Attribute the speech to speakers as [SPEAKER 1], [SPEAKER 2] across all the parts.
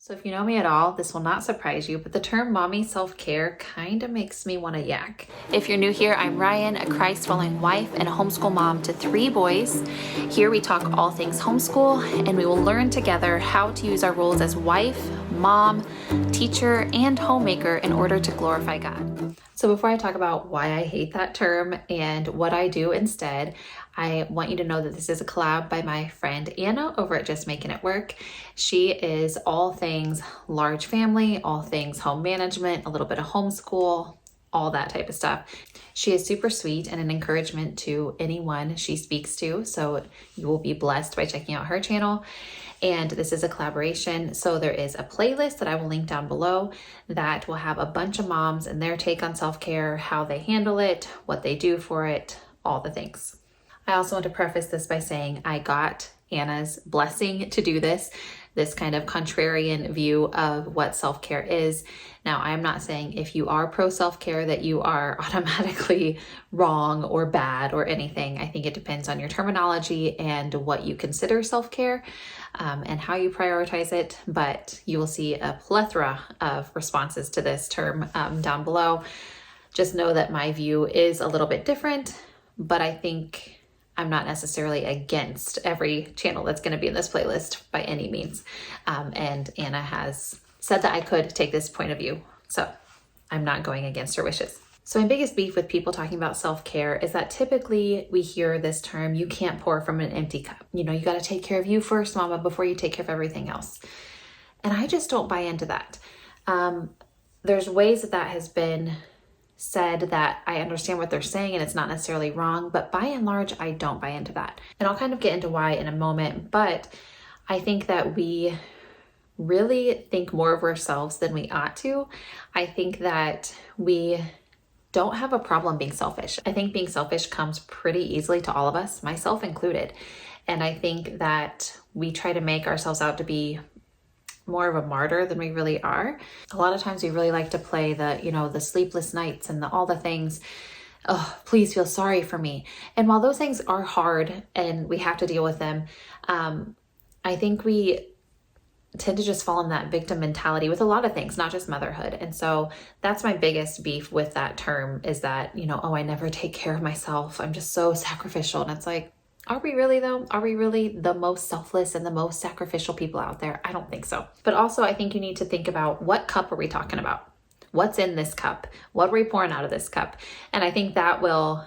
[SPEAKER 1] So if you know me at all, this will not surprise you, but the term mommy self-care kind of makes me want to yak. If you're new here, I'm Rian, a Christ-following wife and a homeschool mom to 3 boys. Here we talk all things homeschool, and we will learn together how to use our roles as wife, mom, teacher, and homemaker in order to glorify God. So before I talk about why I hate that term and what I do instead, I want you to know that this is a collab by my friend Anna over at Just Making It Work. She is all things large family, all things home management, a little bit of homeschool, all that type of stuff. She is super sweet and an encouragement to anyone she speaks to. So you will be blessed by checking out her channel. And this is a collaboration. So there is a playlist that I will link down below that will have a bunch of moms and their take on self-care, how they handle it, what they do for it, all the things. I also want to preface this by saying I got Anna's blessing to do this kind of contrarian view of what self-care is. Now, I am not saying if you are pro self-care that you are automatically wrong or bad or anything. I think it depends on your terminology and what you consider self-care and how you prioritize it. But you will see a plethora of responses to this term down below. Just know that my view is a little bit different, but I think I'm not necessarily against every channel that's going to be in this playlist by any means. And Anna has said that I could take this point of view. So I'm not going against her wishes. So my biggest beef with people talking about self-care is that typically we hear this term, you can't pour from an empty cup. You know, you got to take care of you first, mama, before you take care of everything else. And I just don't buy into that. There's ways that has been said that I understand what they're saying and it's not necessarily wrong, but by and large, I don't buy into that. And I'll kind of get into why in a moment, but I think that we really think more of ourselves than we ought to. I think that we don't have a problem being selfish. I think being selfish comes pretty easily to all of us, myself included. And I think that we try to make ourselves out to be more of a martyr than we really are. A lot of times we really like to play the sleepless nights and all the things. Oh, please feel sorry for me. And while those things are hard and we have to deal with them, I think we tend to just fall in that victim mentality with a lot of things, not just motherhood. And so that's my biggest beef with that term is that, oh, I never take care of myself. I'm just so sacrificial. And it's like, are we really though? Are we really the most selfless and the most sacrificial people out there? I don't think so. But also I think you need to think about what cup are we talking about? What's in this cup? What are we pouring out of this cup? And I think that will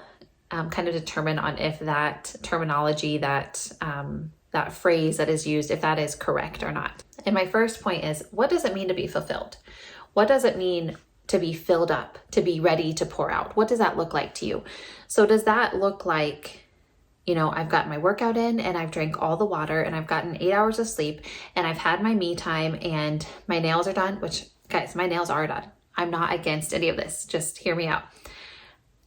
[SPEAKER 1] kind of determine on if that terminology, that phrase that is used, if that is correct or not. And my first point is, what does it mean to be fulfilled? What does it mean to be filled up, to be ready to pour out? What does that look like to you? So does that look like, I've got my workout in and I've drank all the water and I've gotten 8 hours of sleep and I've had my me time and my nails are done, which guys, my nails are done. I'm not against any of this. Just hear me out.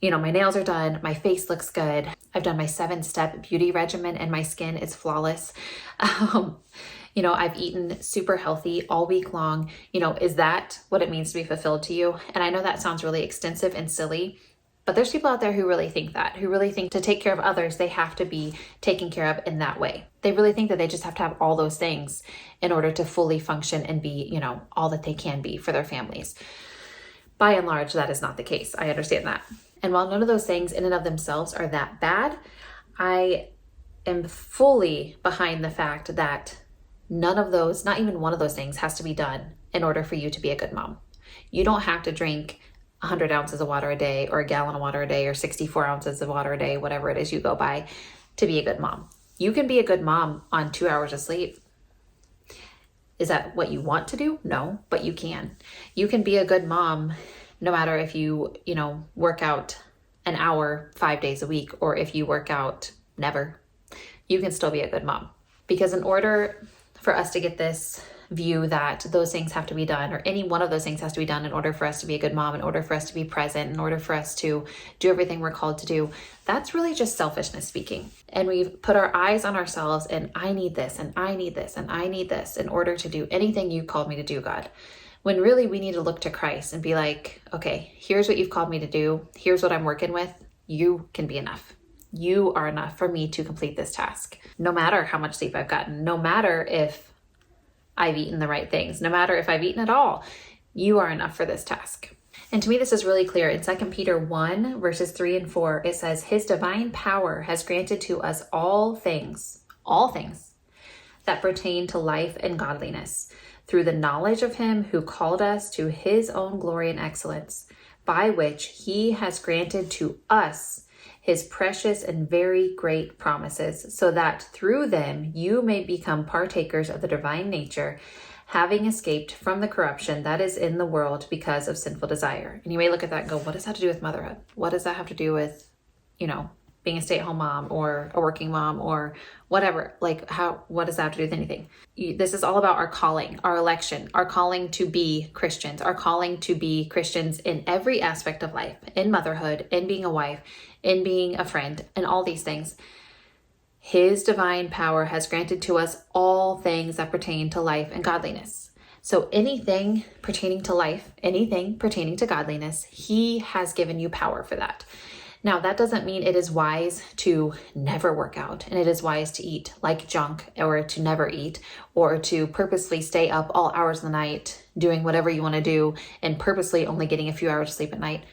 [SPEAKER 1] My nails are done. My face looks good. I've done my 7-step beauty regimen and my skin is flawless. I've eaten super healthy all week long. Is that what it means to be fulfilled to you? And I know that sounds really extensive and silly, but there's people out there who really think who really think to take care of others, they have to be taken care of in that way. They really think that they just have to have all those things in order to fully function and be, all that they can be for their families. By and large, that is not the case. I understand that. And while none of those things in and of themselves are that bad, I am fully behind the fact that none of those, not even one of those things has to be done in order for you to be a good mom. You don't have to drink 100 ounces of water a day or a gallon of water a day or 64 ounces of water a day, whatever it is you go by, to be a good mom. You can be a good mom on 2 hours of sleep. Is that what you want to do? No, but you can. You can be a good mom no matter if you, work out an hour 5 days a week or if you work out never. You can still be a good mom. Because in order for us to get this view that those things have to be done, or any one of those things has to be done in order for us to be a good mom, in order for us to be present, in order for us to do everything we're called to do, that's really just selfishness speaking. And we've put our eyes on ourselves and I need this and I need this and I need this in order to do anything you called me to do, God. When really we need to look to Christ and be like, okay, here's what you've called me to do. Here's what I'm working with. You can be enough. You are enough for me to complete this task. No matter how much sleep I've gotten, no matter if I've eaten the right things. No matter if I've eaten at all, you are enough for this task. And to me, this is really clear. In 2 Peter 1, verses 3 and 4, it says, His divine power has granted to us all things that pertain to life and godliness, through the knowledge of Him who called us to His own glory and excellence, by which He has granted to us His precious and very great promises, so that through them you may become partakers of the divine nature, having escaped from the corruption that is in the world because of sinful desire. And you may look at that and go, what does that have to do with motherhood? What does that have to do with, being a stay-at-home mom or a working mom or whatever? Like, what does that have to do with anything? This is all about our calling, our election, our calling to be Christians, our calling to be Christians in every aspect of life, in motherhood, in being a wife, in being a friend, and all these things. His divine power has granted to us all things that pertain to life and godliness. So anything pertaining to life, anything pertaining to godliness, He has given you power for that. Now, that doesn't mean it is wise to never work out, and it is wise to eat like junk, or to never eat, or to purposely stay up all hours of the night doing whatever you want to do and purposely only getting a few hours of sleep at night.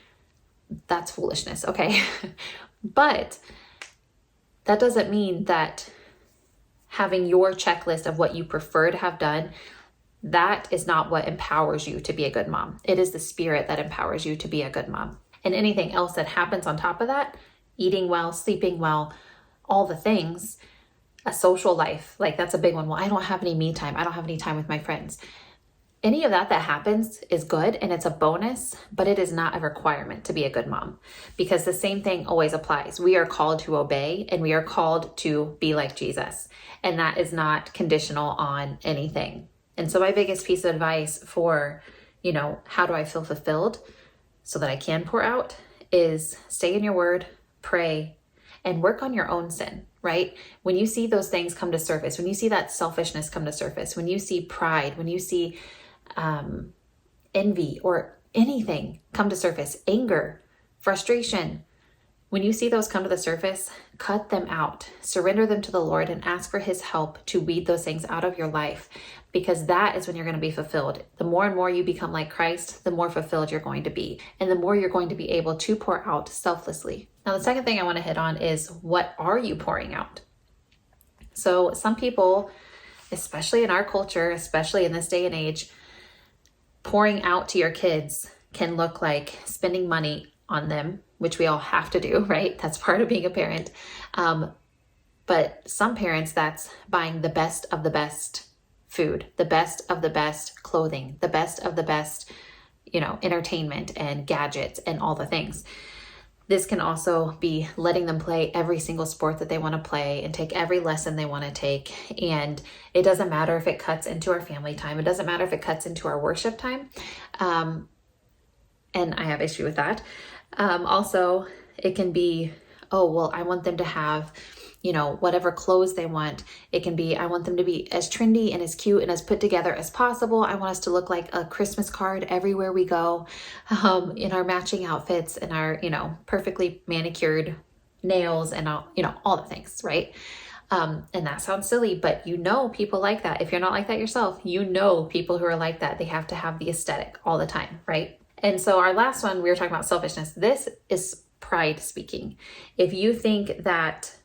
[SPEAKER 1] That's foolishness, okay? But that doesn't mean that having your checklist of what you prefer to have done, that is not what empowers you to be a good mom. It is the Spirit that empowers you to be a good mom. And anything else that happens on top of that, eating well, sleeping well, all the things, a social life, like that's a big one. Well, I don't have any me time. I don't have any time with my friends. Any of that happens is good and it's a bonus, but it is not a requirement to be a good mom, because the same thing always applies. We are called to obey and we are called to be like Jesus. And that is not conditional on anything. And so my biggest piece of advice for, how do I feel fulfilled so that I can pour out, is stay in your word, pray, and work on your own sin, right? When you see those things come to surface, when you see that selfishness come to surface, when you see pride, when you see envy or anything come to surface, anger, frustration, when you see those come to the surface, cut them out, surrender them to the Lord, and ask for His help to weed those things out of your life, because that is when you're going to be fulfilled. The more and more you become like Christ, the more fulfilled you're going to be, and the more you're going to be able to pour out selflessly. Now, the second thing I want to hit on is, what are you pouring out? So some people, especially in our culture, especially in this day and age, pouring out to your kids can look like spending money on them, which we all have to do, right? That's part of being a parent. But some parents, that's buying the best of the best food, the best of the best clothing, the best of the best, entertainment and gadgets and all the things. This can also be letting them play every single sport that they want to play and take every lesson they want to take. And it doesn't matter if it cuts into our family time. It doesn't matter if it cuts into our worship time. And I have issue with that. Also, it can be, I want them to have, whatever clothes they want. It can be, I want them to be as trendy and as cute and as put together as possible. I want us to look like a Christmas card everywhere we go, in our matching outfits and our, perfectly manicured nails and all the things, right? And that sounds silly, but people like that. If you're not like that yourself, people who are like that. They have to have the aesthetic all the time, right? And so our last one, we were talking about selfishness. This is pride speaking. If you think that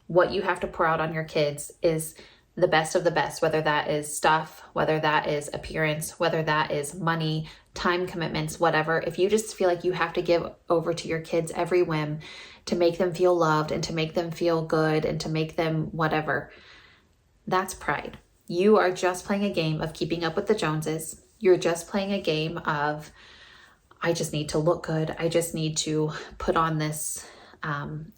[SPEAKER 1] what you have to pour out on your kids is the best of the best, whether that is stuff, whether that is appearance, whether that is money, time commitments, whatever, if you just feel like you have to give over to your kids every whim to make them feel loved and to make them feel good and to make them whatever, that's pride. You are just playing a game of keeping up with the Joneses. You're just playing a game of, I just need to look good. I just need to put on this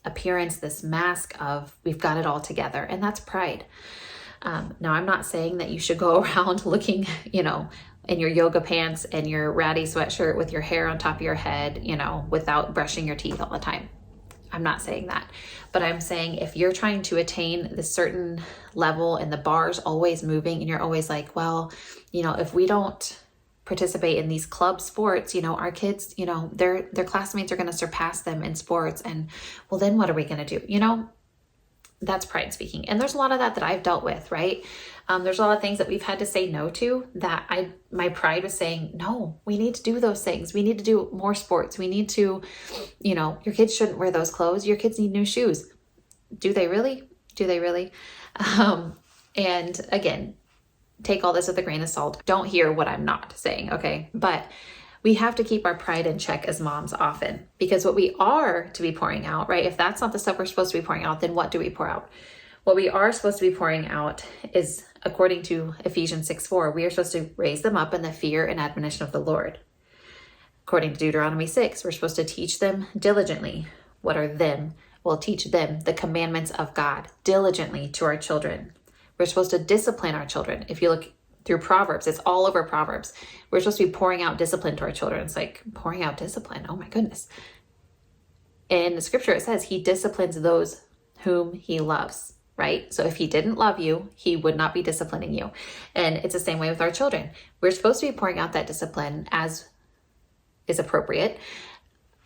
[SPEAKER 1] appearance, this mask of we've got it all together. And that's pride. Now, I'm not saying that you should go around looking, in your yoga pants and your ratty sweatshirt with your hair on top of your head, without brushing your teeth all the time. I'm not saying that. But I'm saying if you're trying to attain this certain level and the bar's always moving and you're always like, well, if we don't participate in these club sports, our kids, their classmates are going to surpass them in sports. And well, then what are we going to do? That's pride speaking. And there's a lot of that I've dealt with, right? There's a lot of things that we've had to say no to that my pride was saying, no, we need to do those things. We need to do more sports. We need to, your kids shouldn't wear those clothes. Your kids need new shoes. Do they really? Do they really? And again, take all this with a grain of salt. Don't hear what I'm not saying, okay? But we have to keep our pride in check as moms often, because what we are to be pouring out, right? If that's not the stuff we're supposed to be pouring out, then what do we pour out? What we are supposed to be pouring out is, according to Ephesians 6:4, we are supposed to raise them up in the fear and admonition of the Lord. According to Deuteronomy 6, we're supposed to teach them diligently. What are them? We'll teach them the commandments of God diligently to our children. We're supposed to discipline our children. If you look through Proverbs, it's all over Proverbs. We're supposed to be pouring out discipline to our children. It's like pouring out discipline. Oh my goodness. In the scripture, it says he disciplines those whom he loves, right? So if he didn't love you, he would not be disciplining you. And it's the same way with our children. We're supposed to be pouring out that discipline as is appropriate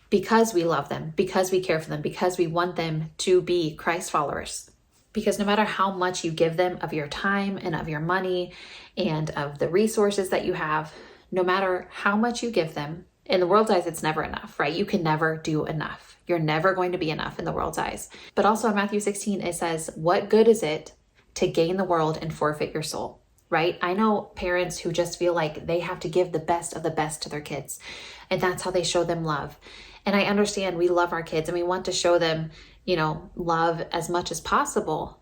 [SPEAKER 1] because we love them, because we care for them, because we want them to be Christ followers. Because no matter how much you give them of your time and of your money and of the resources that you have, no matter how much you give them, in the world's eyes, it's never enough, right? You can never do enough. You're never going to be enough in the world's eyes. But also in Matthew 16, it says, what good is it to gain the world and forfeit your soul, right? I know parents who just feel like they have to give the best of the best to their kids. And that's how they show them love. And I understand we love our kids and we want to show them, love as much as possible.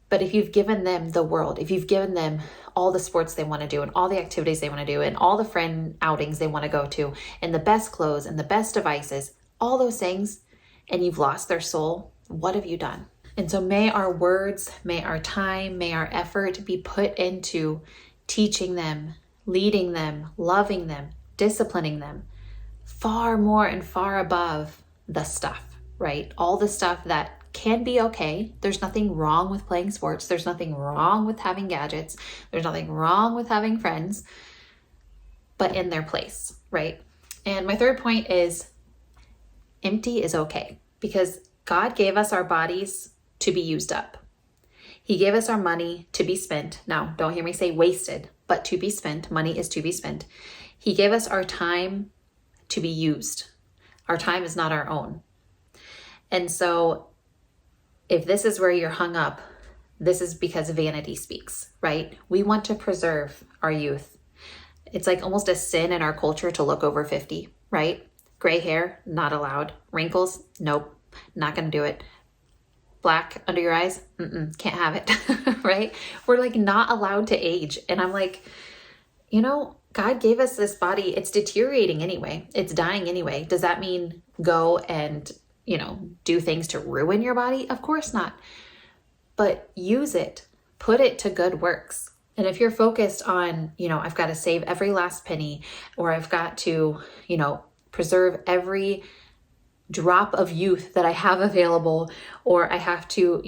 [SPEAKER 1] But if you've given them the world, if you've given them all the sports they want to do and all the activities they want to do and all the friend outings they want to go to and the best clothes and the best devices, all those things, and you've lost their soul, what have you done? And so may our words, may our time, may our effort be put into teaching them, leading them, loving them, disciplining them, far more and far above the stuff, right? All the stuff that can be okay. There's nothing wrong with playing sports. There's nothing wrong with having gadgets. There's nothing wrong with having friends, but in their place, right? And my third point is empty is okay, because God gave us our bodies to be used up. He gave us our money to be spent. Now, don't hear me say wasted, but to be spent. Money is to be spent. He gave us our time to be used. Our time is not our own. And so if this is where you're hung up, this is because vanity speaks, right? We want to preserve our youth. It's like almost a sin in our culture to look over 50, right? Gray hair, not allowed. Wrinkles, nope, not going to do it. Black under your eyes, can't have it, right? We're like not allowed to age. And I'm like, God gave us this body. It's deteriorating anyway. It's dying anyway. Does that mean go and do things to ruin your body? Of course not. But use it, put it to good works. And if you're focused on, I've got to save every last penny, or I've got to, preserve every drop of youth that I have available, or I have to,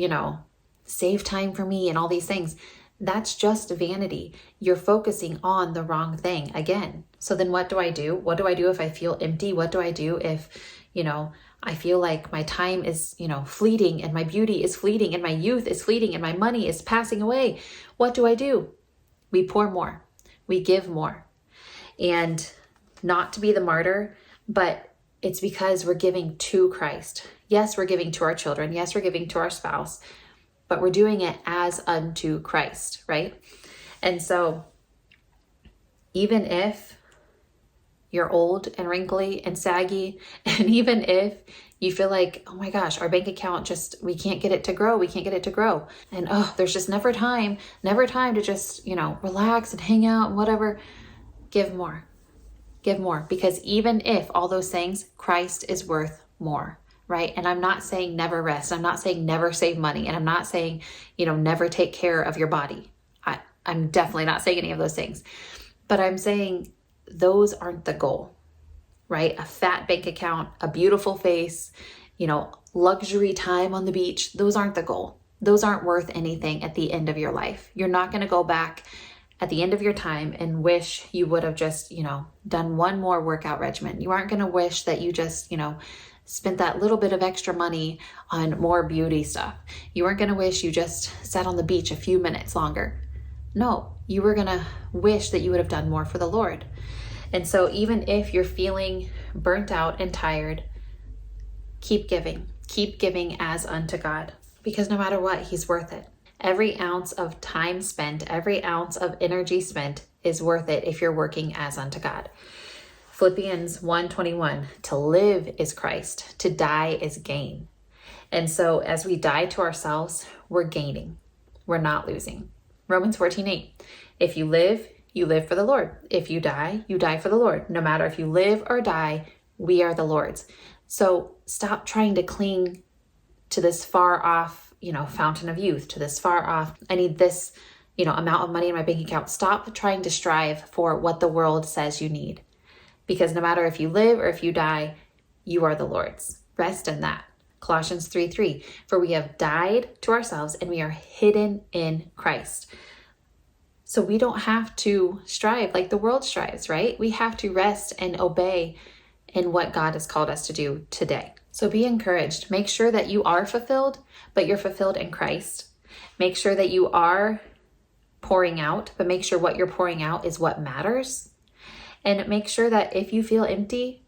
[SPEAKER 1] save time for me and all these things, that's just vanity. You're focusing on the wrong thing again. So then what do I do? What do I do if I feel empty? What do I do if, I feel like my time is, fleeting, and my beauty is fleeting, and my youth is fleeting, and my money is passing away? What do? We pour more. We give more. And not to be the martyr, but it's because we're giving to Christ. Yes, we're giving to our children. Yes, we're giving to our spouse, but we're doing it as unto Christ, right? And so even if you're old and wrinkly and saggy, and even if you feel like, oh my gosh, our bank account we can't get it to grow. We can't get it to grow. And there's just never time to just, relax and hang out and whatever. Give more, because even if all those things, Christ is worth more, right? And I'm not saying never rest. I'm not saying never save money. And I'm not saying, never take care of your body. I'm definitely not saying any of those things, but I'm saying those aren't the goal, right? A fat bank account, a beautiful face, luxury time on the beach. Those aren't the goal. Those aren't worth anything at the end of your life. You're not going to go back at the end of your time and wish you would have just, done one more workout regimen. You aren't going to wish that you just, spent that little bit of extra money on more beauty stuff. You aren't going to wish you just sat on the beach a few minutes longer. No, you were going to wish that you would have done more for the Lord. And so even if you're feeling burnt out and tired, keep giving as unto God, because no matter what, He's worth it. Every ounce of time spent, every ounce of energy spent is worth it if you're working as unto God. Philippians 1:21, to live is Christ, to die is gain. And so as we die to ourselves, we're gaining. We're not losing. Romans 14:8, if you live, you live for the Lord. If you die for the Lord. No matter if you live or die, we are the Lord's. So stop trying to cling to this far off, fountain of youth, to this far off, I need this, amount of money in my bank account. Stop trying to strive for what the world says you need. Because no matter if you live or if you die, you are the Lord's. Rest in that. Colossians 3:3, for we have died to ourselves and we are hidden in Christ. So we don't have to strive like the world strives, right? We have to rest and obey in what God has called us to do today. So be encouraged. Make sure that you are fulfilled, but you're fulfilled in Christ. Make sure that you are pouring out, but make sure what you're pouring out is what matters. And make sure that if you feel empty,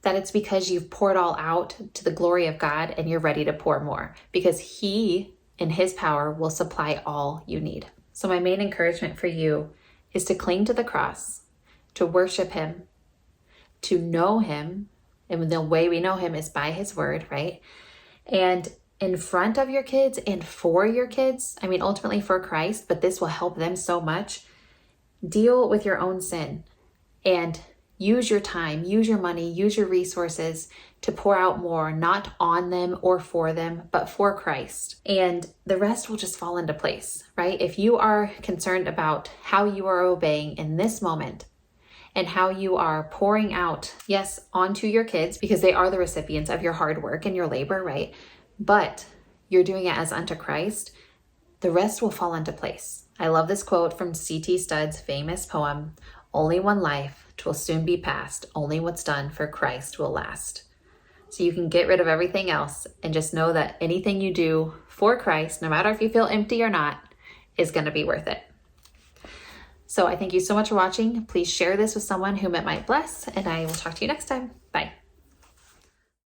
[SPEAKER 1] that it's because you've poured all out to the glory of God and you're ready to pour more, because He, in His power, will supply all you need. So my main encouragement for you is to cling to the cross, to worship Him, to know Him. And the way we know Him is by His word, right? And in front of your kids and for your kids, ultimately for Christ, but this will help them so much. Deal with your own sin and use your time, use your money, use your resources to pour out more, not on them or for them, but for Christ. And the rest will just fall into place, right? If you are concerned about how you are obeying in this moment and how you are pouring out, yes, onto your kids, because they are the recipients of your hard work and your labor, right? But you're doing it as unto Christ, the rest will fall into place. I love this quote from C.T. Studd's famous poem, only one life, 'twill soon be past. Only what's done for Christ will last. So you can get rid of everything else and just know that anything you do for Christ, no matter if you feel empty or not, is going to be worth it. So I thank you so much for watching. Please share this with someone whom it might bless, and I will talk to you next time. Bye.